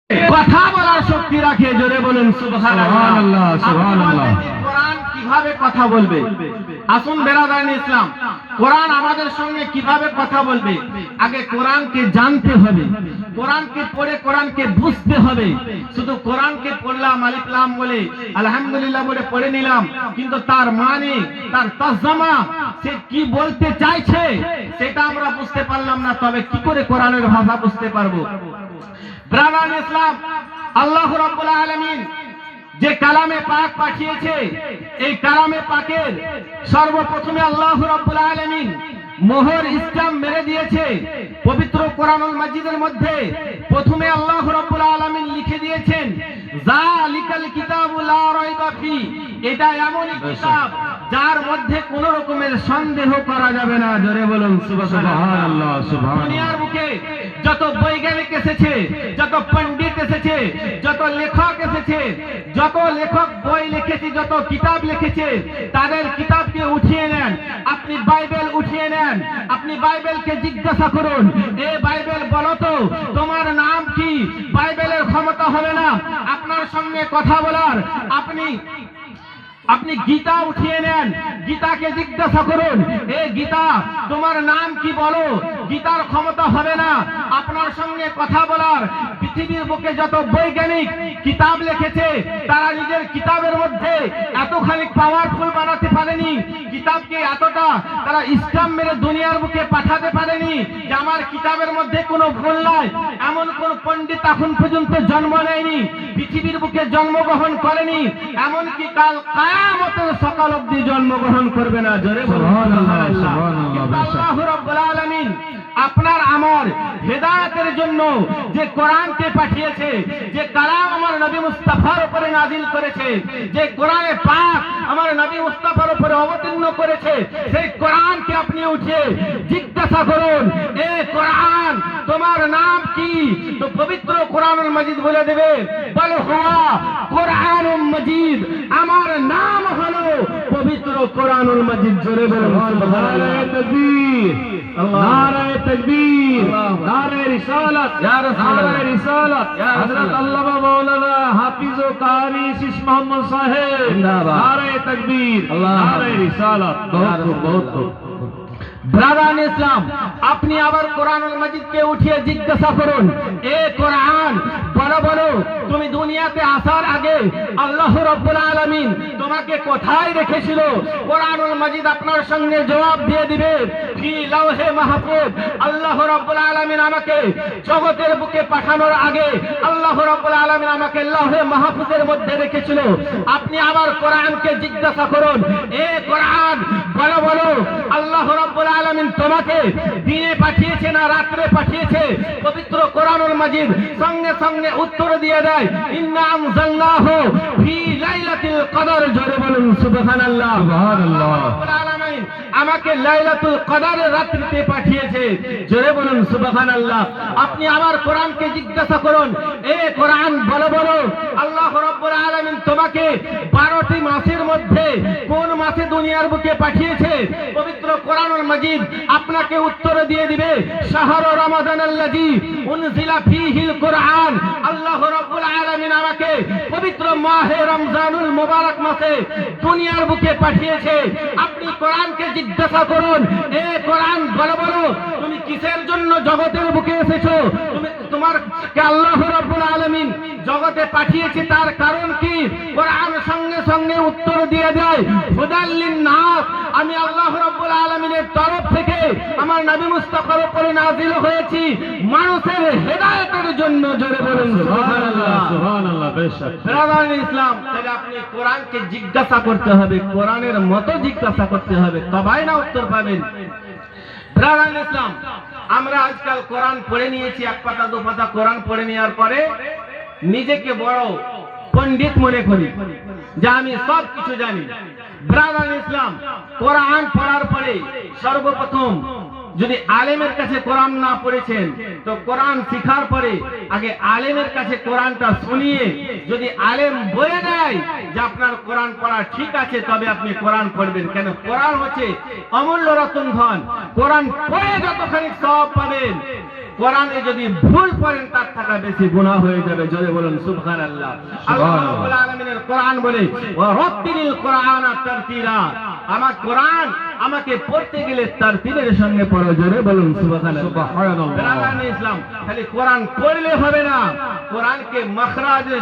কথা বলার শক্তি রাখে। জোরে বলুন সুবহানাল্লাহ। সুবহানাল্লাহ। কোরআন কিভাবে কথা বলবে? আসুন বেরাদারান ইসলাম, কোরআন আমাদের সঙ্গে কিভাবে কথা বলবে? আগে কোরআনকে জানতে হবে, কোরআনকে পড়ে কোরআনকে বুঝতে হবে। শুধু কোরআনকে পড়লাম আলিফ লাম বলে আলহামদুলিল্লাহ বলে পড়ে নিলাম, কিন্তু তার মানে তার তরজমা সে কি বলতে চাইছে সেটা আমরা বুঝতে পারলাম না, তবে কি করে কোরআনের ভাষা বুঝতে পারবো? ব্রাদারান ইসলাম, আল্লাহ রাব্বুল আলামিন যে কালামে পাক পাঠিয়েছে, এই কালামে পাকের সর্বপ্রথমে আল্লাহ রাব্বুল আলামিন মোহর ইসলাম মেরে দিয়েছে। পবিত্র কোরআনুল মাজিদের মধ্যে প্রথমে আল্লাহ রাব্বুল আলামিন লিখে দিয়েছেন যালিকাল কিতাবু লা রাইবা ফি, এটা এমনই কিতাব যার মধ্যে কোনো রকমের সন্দেহ করা যাবে না। জোরে বলুন সুবহানাল্লাহ। সুবহানাল্লাহ। দুনিয়ার বুকে যত বৈজ্ঞানিক এসেছে, যত পণ্ডিত এসেছে, যত লেখক এসেছে, যত লেখক বই লিখেছে, যত কিতাব লিখেছে, তাদের কিতাবকে উঠিয়ে নেন। আপনি বাইবেল উঠিয়ে নেন, আপনি বাইবেলকে জিজ্ঞাসা করুন, এ বাইবেল বলো তো তোমার নাম কি? বাইবেলের ক্ষমতা হবে না আপনার সঙ্গে কথা বলার। আপনি গীতা উঠিয়ে নেন, গীতাকে জিজ্ঞাসা করুন, এ গীতা তোমার নাম কি বলো? গীতার ক্ষমতা হবে না আপনার সঙ্গে কথা বলার। পৃথিবীর বুকে যত বৈজ্ঞানিক কিতাব লিখেছে, তারা নিজের কিতাবের মধ্যে এতখানি পাওয়ারফুল বানাতে পারেনি, কিতাবকে এতটা তারা ইসলাম মেরে দুনিয়ার বুকে পাঠাতে পারেনি যে আমার কিতাবের মধ্যে কোনো ভুল নাই। এমন কোন পণ্ডিত এখন পর্যন্ত জন্ম নেয়নি, পৃথিবীর বুকে জন্মগ্রহণ করেনি, এমনকি কাল কিয়ামতের সকাল অবধি জন্মগ্রহণ করবে না। জোরে সুবহানাল্লাহ। আল্লাহ রাব্বুল আলামিন আপনার আমার হেদায়েতের জন্য যে কোরআনকে পাঠিয়েছে, যে কালাম আমার নবী মুস্তাফার উপরে নাজিল করেছে, যে কোরআনে পাক আমার নবী মুস্তাফার উপরে অবতীর্ণ করেছে, সেই কোরআনকে আপনি উঠে জিজ্ঞাসা করুন, এ কোরআন তোমার নাম কি? তো পবিত্র কোরআনুল মাজিদ বলে দেবে, বল হুয়া কোরআনুল মাজিদ, আমার নাম হলো পবিত্র কোরআনুল মাজিদ। জোরে বলুন সুবহানাল্লাহ। তাকবীর, নারে তাকবীর, নারে রিসালাত, ইয়া রাসূলুল্লাহ, নারে রিসালাত। হযরত আল্লামা মাওলানা হাফিজ ও কারি শীশ মোহাম্মদ সাহেব, নারে তাকবীর, নারে রিসালাত। বহুত ব্রাদারান ইসলাম, আপনি আবার কোরআনুল মাজিদকে উঠিয়ে জিজ্ঞাসা করুন, এ কোরআন বলো বলো তুমি দুনিয়াতে আসার আগে আল্লাহ রাব্বুল আলামিন তোমাকে কোথায় রেখেছিল? কোরআনুল মাজিদ আপনার সঙ্গে জবাব দিয়ে দিবে, ফি লাওহে মাহফুজ। আল্লাহ রাব্বুল আলামিন আমাকে জগতের বুকে পাঠানোর আগে আল্লাহ রাব্বুল আলামিন আমাকে লাওহে মাহফুজের মধ্যে রেখেছিল। আপনি আবার কোরআনকে জিজ্ঞাসা করুন, এ কোরআন বলো বলো আল্লাহ রাব্বুল আলামিন তোমাকে দিনে পাঠিয়েছে না রাত্রে পাঠিয়েছে? পবিত্র কোরআনুল মাজিদ সঙ্গে সঙ্গে উত্তর দিয়ে দেয়, ইন্না আনজালনাহু ফি লাইলাতুল কদর। জোরে বলুন সুবহানাল্লাহ। সুবহানাল্লাহ। রাব্বুল আলামিন আমাকে লাইলাতুল কদরের রাত্রিতে পাঠিয়েছে। জোরে বলুন সুবহানাল্লাহ। আপনি আবার কোরআনকে জিজ্ঞাসা করুন, এ কোরআন বলো বলো আল্লাহ রাব্বুল আলামিন তোমাকে 12টি মাসের মধ্যে কোন মাসে দুনিয়ার বুকে পাঠিয়েছে? পবিত্র কোরআনুল মাজিদ আপনাকে উত্তর দিয়ে দিবে, শাহরু রমাদানাল্লাযী উনজিলা ফীহিল কোরআন। আল্লাহ রাব্বুল আলামিন আমাকে পবিত্র মাহে রমজানুল মুবারক মাসে দুনিয়ার বুকে পাঠিয়েছে। আপনি কোরআনকে জিজ্ঞাসা করুন, এ কোরআন বলো বলো তুমি কিসের জন্য জগতের বুকে এসেছো? তোমাকে আল্লাহ রাব্বুল আলামিন জগতে পাঠিয়েছে, তার কারণ কি? কোরআন সঙ্গে সঙ্গে উত্তর দিয়ে দেয়, হুদাল লিন-নাস। আমি আল্লাহ রাব্বুল আলামিনের তরফ থেকে আমার নবী মুস্তাফার উপরে নাযিল হয়েছি মানুষের হেদায়েতের জন্য। জোরে বলুন সুবহানাল্লাহ। সুবহানাল্লাহ। বেশক ব্রাদার ইসলাম, তাহলে আপনি কোরআনকে জিজ্ঞাসা করতে হবে, কোরআনের মতো জিজ্ঞাসা করতে হবে, তবেই না উত্তর পাবেন। ব্রাদার ইসলাম, আমরা আজকাল কোরআন পড়ে নিয়েছি, এক পাতা দু পাতা কোরআন পড়ে নেওয়ার পরে নিজেকে বড় পণ্ডিত মনে করি যে আমি সব কিছু জানি। ব্রাদার ইসলাম, কোরআন পড়ার পরে সর্বপ্রথম যদি আলেমের কাছে কোরআন না পড়েছেন, তো কোরআন শিখার পরে আগে আলেমের কাছে কোরআনটা শুনিয়ে যদি আলেম বলে দেয় যে আপনার কোরআন পড়া ঠিক আছে, তবে আপনি কোরআন পড়বেন। কেন? কোরআন হচ্ছে অমূল্য রতন ধন। কোরআন পড়ে যতখানি সওয়াব পাবেন, কোরআনে যদি ভুল পড়েন তার থাকা বেশি গুনাহ হয়ে যাবে। জোরে বলুন সুবহানাল্লাহ। আল্লাহ রাব্বুল আলামিনের কোরআন বলে ওয়া রাত্তিলিল কোরআনা তারতিলা, আমার কোরআন আমাকে পড়তে গেলে তারতিলের সঙ্গে পড়ো। জোরে বলুন সুবহানাল্লাহ। ইসলাম খালি কোরআন পড়লে হবে না, কোরআনকে মাখরাজের